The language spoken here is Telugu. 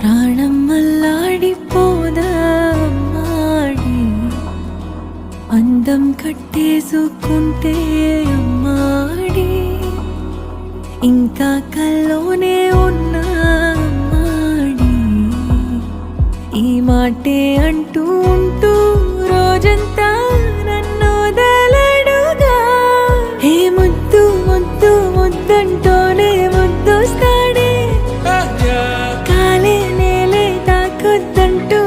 ప్రాణం అల్లాడిపోదా అమ్మాడి, అందం కట్టేసుకుంటే అమ్మాడి, ఇంకా కల్లోనే ఉన్నా అమ్మాడి, ఈ మాటే అంటూ ఉంటూ రోజంతా నన్ను వదలడుగా. హే ముద్దు ముద్దు ముద్దంటూనే ముద్దొస్తాడే, కాలే నేలే తాకొద్దంటూ